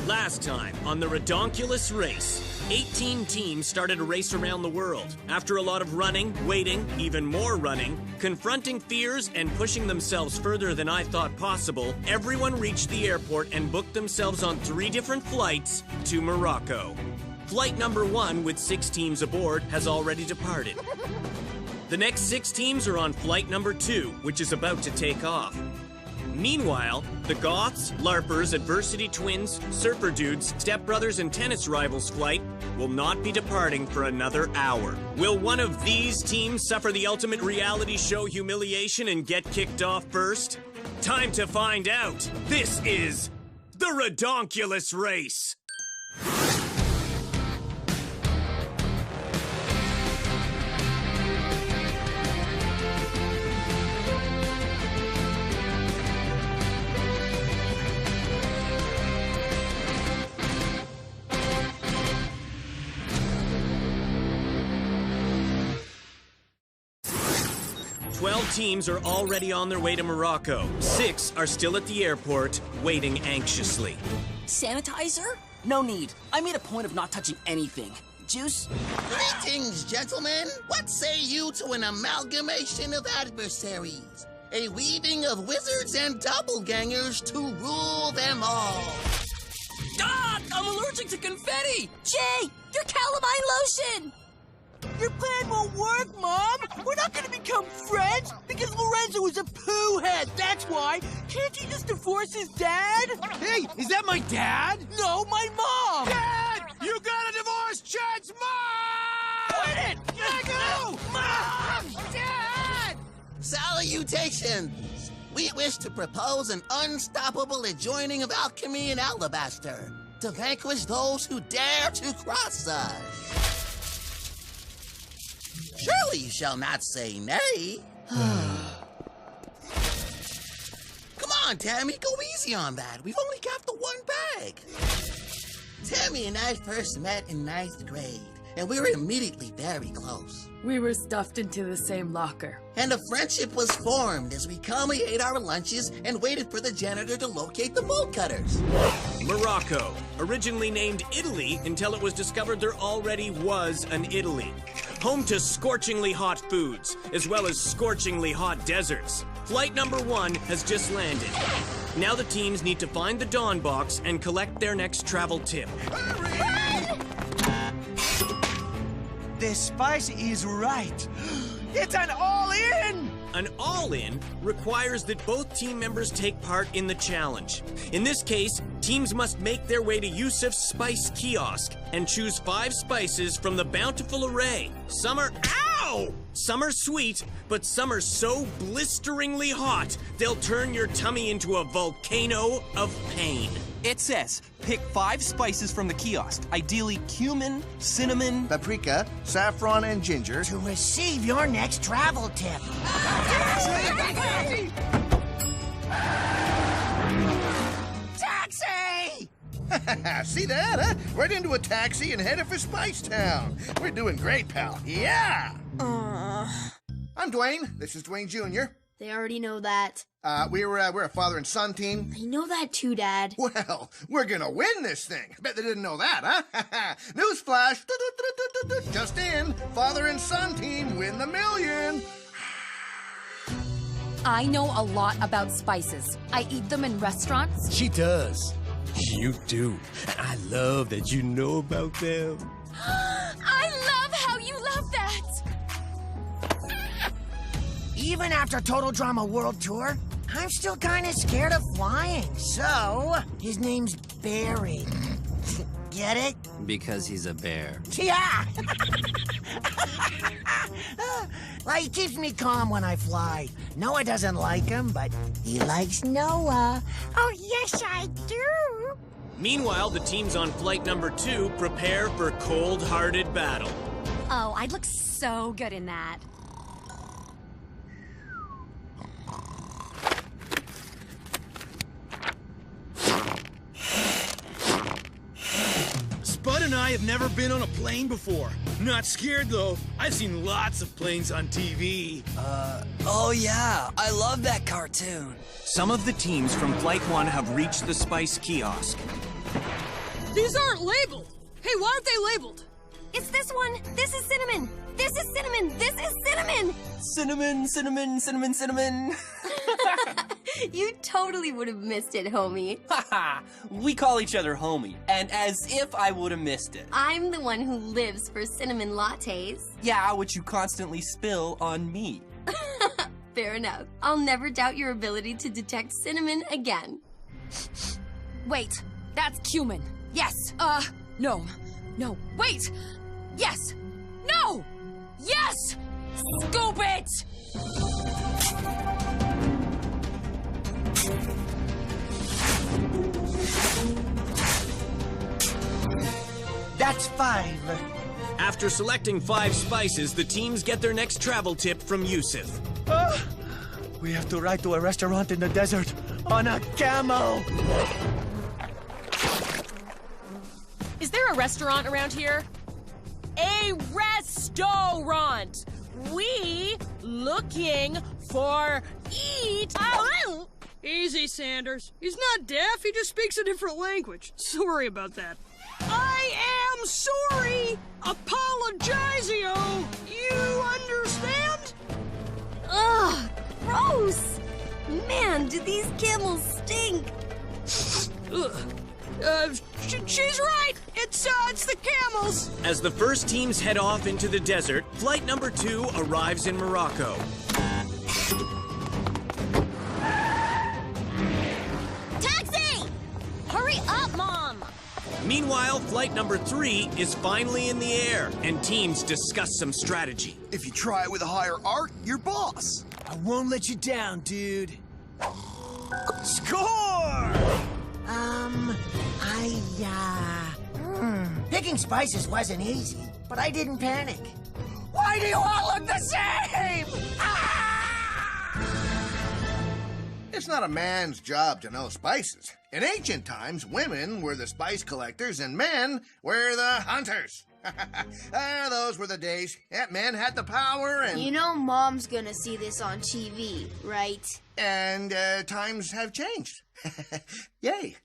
Last time, on the redonkulous race, 18 teams started a race around the world. After a lot of running, waiting, even more running, confronting fears and pushing themselves further than I thought possible, everyone reached the airport and booked themselves on 3 different flights to Morocco. Flight number 1, with 6 teams aboard, has already departed. The next 6 teams are on flight number 2, which is about to take off. Meanwhile, the Goths, LARPers, Adversity Twins, Surfer Dudes, Step Brothers, and Tennis Rivals flight will not be departing for another hour. Will one of these teams suffer the ultimate reality show humiliation and get kicked off first? Time to find out. This is the Redonkulous Race. Teams are already on their way to Morocco. 6 are still at the airport, waiting anxiously. Sanitizer? No need. I made a point of not touching anything. Juice? Greetings, gentlemen. What say you to an amalgamation of adversaries? A weaving of wizards and doppelgangers to rule them all. Ah! I'm allergic to confetti! Jay! Your calamine lotion! Your plan won't work, Mom! We're not gonna become friends because Lorenzo is a poo-head, that's why! Can't he just divorce his dad? Hey, is that my dad? No, my mom! Dad! You gotta divorce Chad's mom! Quit it! Let go! Mom! Dad! Salutations! We wish to propose an unstoppable adjoining of alchemy and alabaster to vanquish those who dare to cross us. Surely you shall not say nay. Come on, Tammy, go easy on that. We've only got the 1 bag. Tammy and I first met in 9th grade, and we were immediately very close. We were stuffed into the same locker. And a friendship was formed as we calmly ate our lunches and waited for the janitor to locate the bolt cutters. Morocco, originally named Italy until it was discovered there already was an Italy. Home to scorchingly hot foods, as well as scorchingly hot deserts. Flight number 1 has just landed. Now the teams need to find the Dawn Box and collect their next travel tip. This spice is right. It's an all-in! An all-in requires that both team members take part in the challenge. In this case, teams must make their way to Yusuf's Spice Kiosk and choose 5 spices from the bountiful array. Some are... Ow! Some are sweet, but some are so blisteringly hot, they'll turn your tummy into a volcano of pain. It says, pick 5 spices from the kiosk, ideally cumin, cinnamon, paprika, saffron, and ginger, to receive your next travel tip. Taxi! See that, huh? Right into a taxi and headed for Spice Town. We're doing great, pal. Yeah! I'm Dwayne. This is Dwayne Jr. They already know that. We're a father and son team. They know that too, Dad. Well, we're gonna win this thing. Bet they didn't know that, huh? Newsflash! Just in, father and son team win the million. I know a lot about spices. I eat them in restaurants. She does. You do. And I love that you know about them. I love how you love that! Even after Total Drama World Tour, I'm still kind of scared of flying. So, his name's Barry. Get it? Because he's a bear. Yeah! Well, he keeps me calm when I fly. Noah doesn't like him, but he likes Noah. Oh, yes, I do. Meanwhile, the teams on flight number 2 prepare for cold-hearted battle. Oh, I'd look so good in that. Spud and I have never been on a plane before. Not scared, though. I've seen lots of planes on TV. Oh yeah, I love that cartoon. Some of the teams from Flight 1 have reached the Spice Kiosk. These aren't labeled. Hey, why aren't they labeled? It's this one. This is cinnamon. This is cinnamon. This is cinnamon. Cinnamon, cinnamon, cinnamon, cinnamon. You totally would have missed it, homie. Haha, we call each other homie, and as if I would have missed it. I'm the one who lives for cinnamon lattes. Yeah, which you constantly spill on me. Fair enough. I'll never doubt your ability to detect cinnamon again. Wait, that's cumin. Yes. No. No. Wait. Yes. No. Yes. Scoop it. That's 5. After selecting 5 spices, the teams get their next travel tip from Yusuf. We have to ride to a restaurant in the desert on a camel. Is there a restaurant around here? A restaurant! We looking for eat. Oh, easy, Sanders. He's not deaf, he just speaks a different language. Sorry about that. I am sorry! Apologizio! You understand? Ugh, gross! Man, do these camels stink! She's right! It's the camels! As the first teams head off into the desert, flight number 2 arrives in Morocco. Taxi! Hurry up, Mom! Meanwhile, flight number 3 is finally in the air, and teams discuss some strategy. If you try it with a higher arc, you're boss. I won't let you down, dude. Score! Picking spices wasn't easy, but I didn't panic. Why do you all look the same? It's not a man's job to know spices. In ancient times, women were the spice collectors and men were the hunters. Those were the days. Yeah, men had the power and... You know Mom's gonna see this on TV, right? And times have changed. Yay.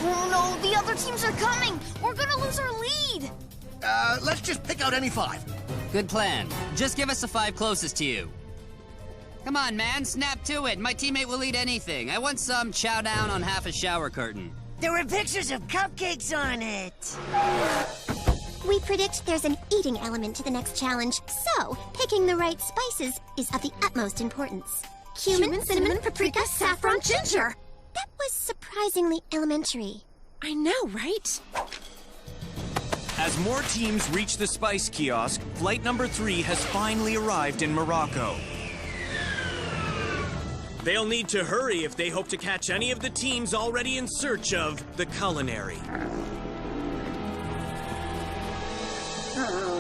Oh no, the other teams are coming! We're gonna lose our lead! Let's just pick out any 5. Good plan. Just give us the 5 closest to you. Come on, man, snap to it. My teammate will eat anything. I want some chow down on half a shower curtain. There were pictures of cupcakes on it. We predict there's an eating element to the next challenge, so picking the right spices is of the utmost importance. Cumin, cinnamon, paprika, saffron, ginger. That was surprisingly elementary. I know, right? As more teams reach the spice kiosk, flight number 3 has finally arrived in Morocco. They'll need to hurry if they hope to catch any of the teams already in search of the culinary.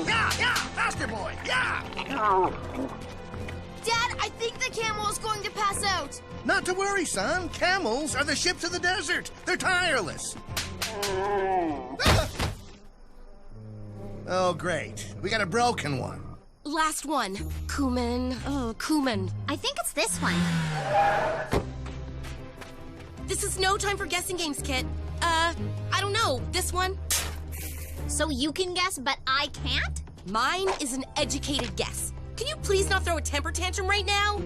Yeah, faster, boy, yeah! Dad, I think the camel is going to pass out. Not to worry, son. Camels are the ships of the desert. They're tireless. Oh, great. We got a broken one. Last one. Cumin. Oh, cumin. I think it's this one. This is no time for guessing games, Kit. I don't know. This one? So you can guess, but I can't? Mine is an educated guess. Can you please not throw a temper tantrum right now?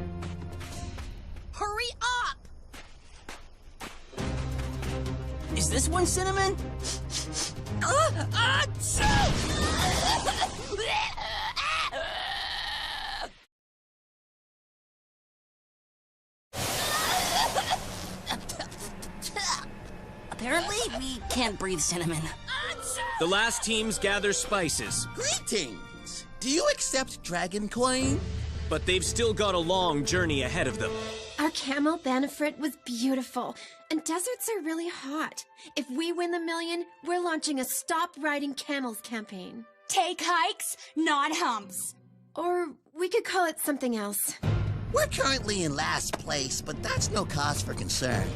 Hurry up! Is this one cinnamon? Apparently, we can't breathe cinnamon. The last teams gather spices. Greetings. Do you accept dragon coin? But they've still got a long journey ahead of them. Our camel benefit was beautiful, and deserts are really hot. If we win the million, we're launching a Stop Riding Camels campaign. Take hikes, not humps. Or we could call it something else. We're currently in last place, but that's no cause for concern.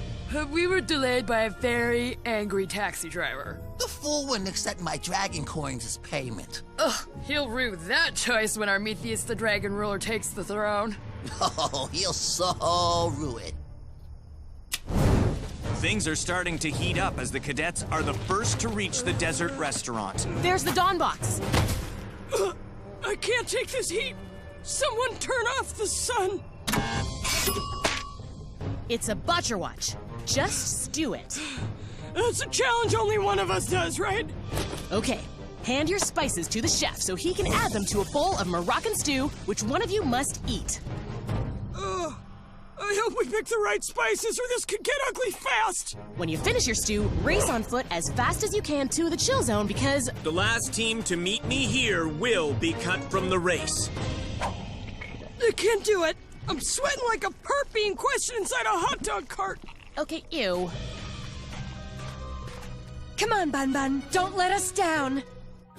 We were delayed by a very angry taxi driver. The fool wouldn't accept my dragon coins as payment. Ugh, he'll rue that choice when Armithius the Dragon Ruler takes the throne. Oh, he'll so rue it. Things are starting to heat up as the cadets are the first to reach the desert restaurant. There's the Dawn box. I can't take this heat. Someone turn off the sun. It's a butcher watch. Just stew it. That's a challenge only one of us does, right? Okay, hand your spices to the chef so he can add them to a bowl of Moroccan stew, which one of you must eat. I hope we pick the right spices or this could get ugly fast. When you finish your stew, race on foot as fast as you can to the chill zone because... The last team to meet me here will be cut from the race. I can't do it. I'm sweating like a perp being questioned inside a hot dog cart. Okay, ew. Come on, Bun Bun. Don't let us down.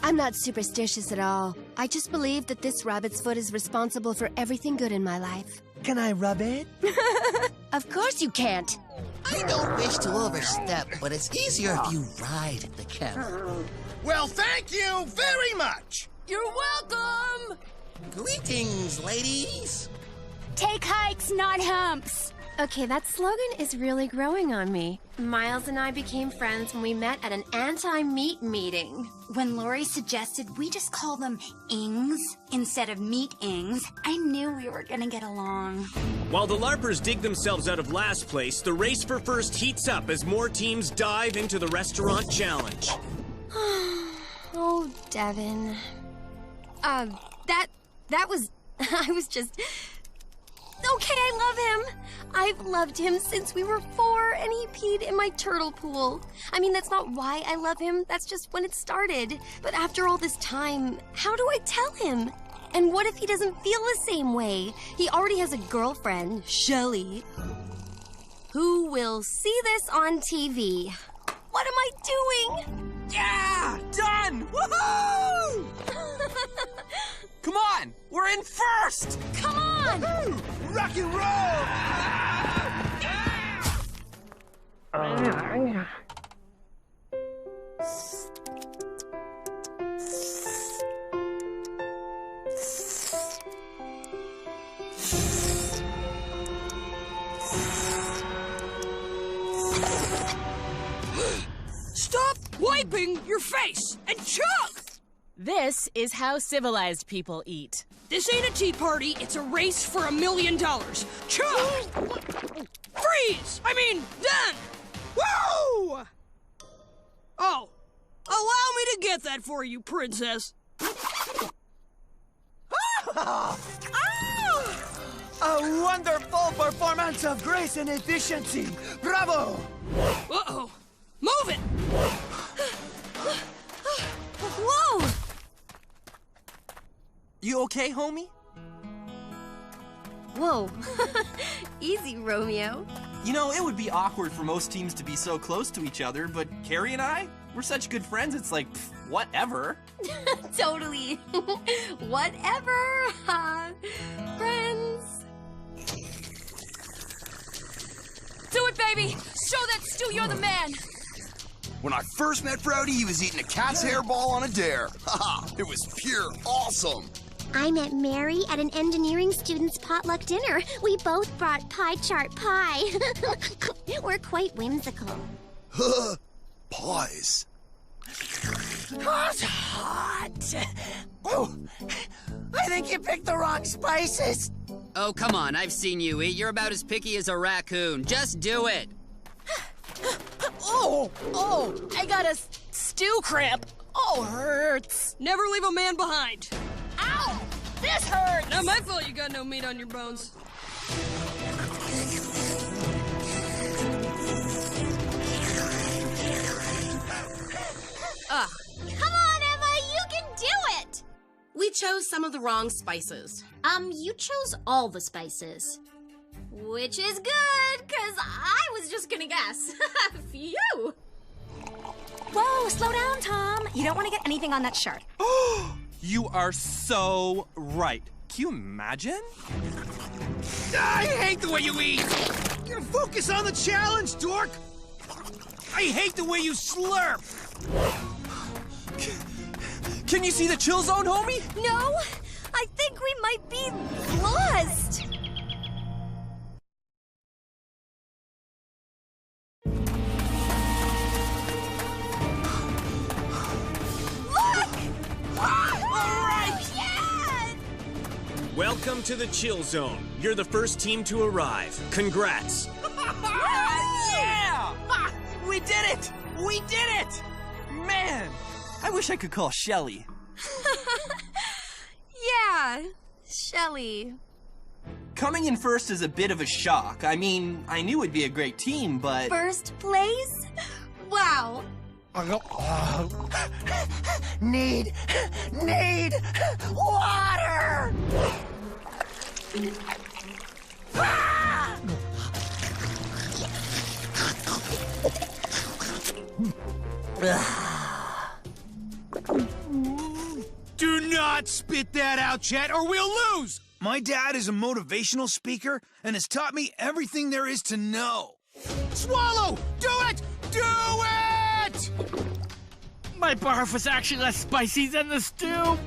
I'm not superstitious at all. I just believe that this rabbit's foot is responsible for everything good in my life. Can I rub it? Of course you can't. I don't wish to overstep, but it's easier if you ride the camel. Well, thank you very much. You're welcome! Greetings, ladies. Take hikes, not humps. Okay, that slogan is really growing on me. Miles and I became friends when we met at an anti-meat meeting. When Lori suggested we just call them ings instead of meat-ings, I knew we were gonna get along. While the LARPers dig themselves out of last place, the race for first heats up as more teams dive into the restaurant challenge. Oh, Devin. That was... I was just... Okay, I love him. I've loved him since we were 4 and he peed in my turtle pool. I mean, that's not why I love him. That's just when it started. But after all this time, how do I tell him? And what if he doesn't feel the same way? He already has a girlfriend, Shelly, who will see this on TV. What am I doing? Yeah! Done! Woohoo! Come on! We're in first! Come on! Rock and roll! Stop wiping your face and chug! This is how civilized people eat. This ain't a tea party, it's a race for $1 million. Chug! Freeze! I mean, done! Woo! Oh, allow me to get that for you, princess. A wonderful performance of grace and efficiency. Bravo! Uh-oh. Move it! Whoa! You okay, homie? Whoa. Easy, Romeo. You know, it would be awkward for most teams to be so close to each other, but Carrie and I, we're such good friends, it's like, whatever. Totally. Whatever. Friends. Do it, baby! Show that stew you're the man! When I first met Brody, he was eating a cat's hairball on a dare. Haha, it was pure awesome. I met Mary at an engineering student's potluck dinner. We both brought pie chart pie. We're quite whimsical. Pies. Hot. Oh, I think you picked the wrong spices. Oh, come on, I've seen you eat. You're about as picky as a raccoon. Just do it. Oh, I got a stew cramp. Oh, hurts. Never leave a man behind. Ow, this hurts. Not my fault you got no meat on your bones. Come on, Emma, you can do it. We chose some of the wrong spices. You chose all the spices. Which is good, because I was just gonna guess. Phew! Whoa, slow down, Tom. You don't want to get anything on that shirt. You are so right. Can you imagine? I hate the way you eat! Focus on the challenge, dork! I hate the way you slurp! Can you see the chill zone, homie? No, I think we might be lost. Welcome to the chill zone. You're the first team to arrive. Congrats. Yeah! Ha! We did it! We did it! Man, I wish I could call Shelly. Yeah, Shelly. Coming in first is a bit of a shock. I mean, I knew it'd be a great team, but... First place? Wow. Need water! Do not spit that out, Chet, or we'll lose! My dad is a motivational speaker and has taught me everything there is to know. Swallow! Do it! Do it! My barf was actually less spicy than the stew.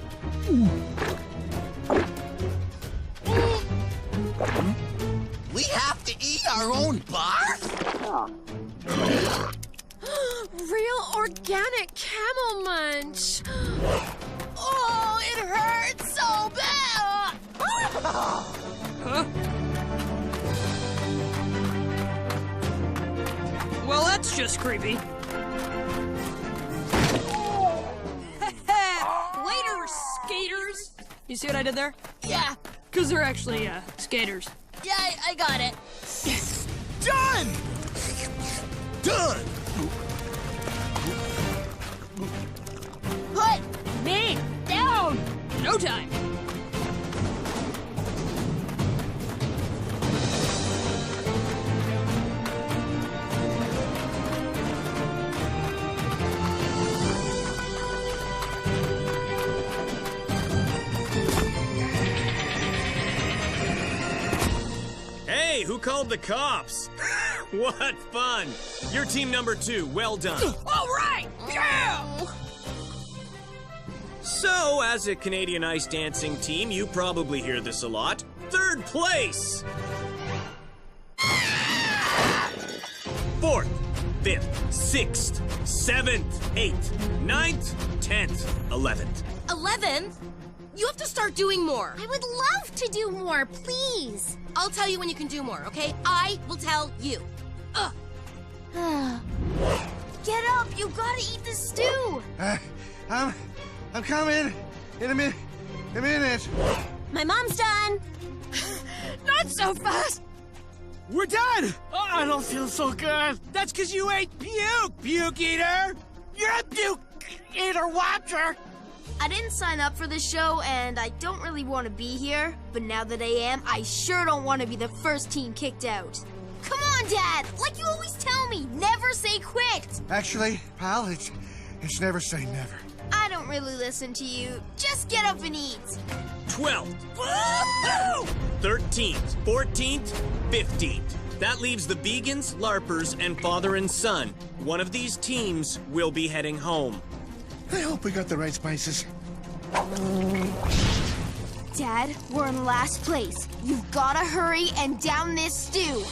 We have to eat our own barf? Real organic camel munch. Oh, it hurts so bad. Huh? Well, that's just creepy. Later, skaters! You see what I did there? Yeah. Because they're actually, skaters. Yeah, I got it. Done! Done! Put me down! No time. Hey, who called the cops? What fun! You're team number 2. Well done. All right! Yeah! So, as a Canadian ice dancing team, you probably hear this a lot. 3rd place! 4th, 5th, 6th, 7th, 8th, 9th, 10th, 11th. 11th? You have to start doing more. I would love to do more, please. I'll tell you when you can do more, okay? I will tell you. Get up! You gotta eat the stew! I'm coming in a minute. My mom's done. Not so fast. We're done! Oh, I don't feel so good. That's because you ate puke, puke eater! You're a puke eater watcher. I didn't sign up for this show, and I don't really want to be here. But now that I am, I sure don't want to be the first team kicked out. Come on, Dad! Like you always tell me, never say quit! Actually, pal, it's never say never. I don't really listen to you. Just get up and eat. 12th. 13th, 14th, 15th. That leaves the Vegans, LARPers, and father and son. One of these teams will be heading home. I hope we got the right spices. Dad, we're in last place. You've gotta hurry and down this stew.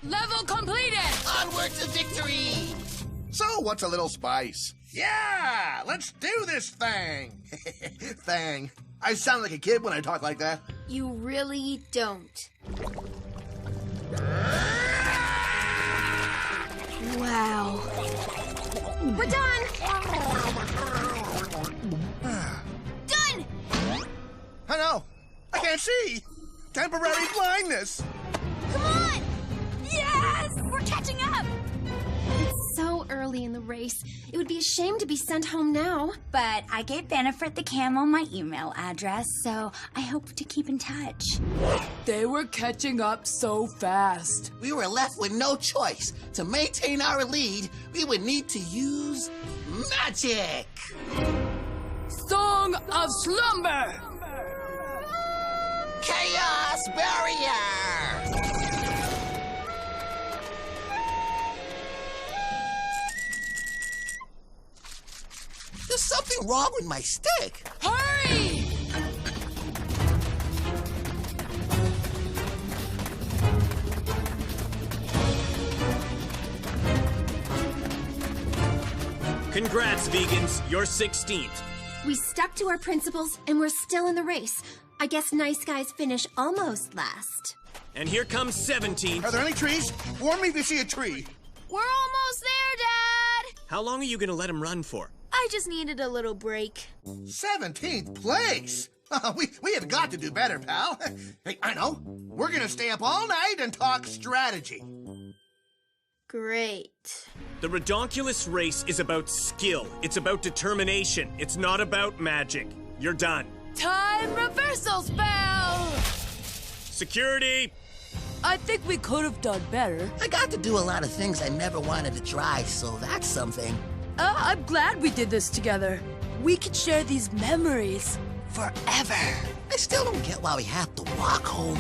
Level completed. Onward to victory! So, what's a little spice? Yeah! Let's do this thing! Thing. I sound like a kid when I talk like that. You really don't. Wow. We're done! Done! I know. I can't see. Temporary blindness. Come on! Yes! We're catching up. It's so early in the race. It would be a shame to be sent home now. But I gave Benefit the Camel my email address, so I hope to keep in touch. They were catching up so fast. We were left with no choice. To maintain our lead, we would need to use magic. Song of Slumber. Chaos Barrier. There's something wrong with my stick. Hurry! Congrats, Vegans. You're 16th. We stuck to our principles, and we're still in the race. I guess nice guys finish almost last. And here comes 17. Are there any trees? Warn me if you see a tree. We're almost there, Dad! How long are you gonna let him run for? I just needed a little break. 17th place? We have got to do better, pal. Hey, I know. We're gonna stay up all night and talk strategy. Great. The Redonkulous race is about skill. It's about determination. It's not about magic. You're done. Time reversal spell! Security! I think we could have done better. I got to do a lot of things I never wanted to try, so that's something. I'm glad we did this together. We could share these memories forever. I still don't get why we have to walk home.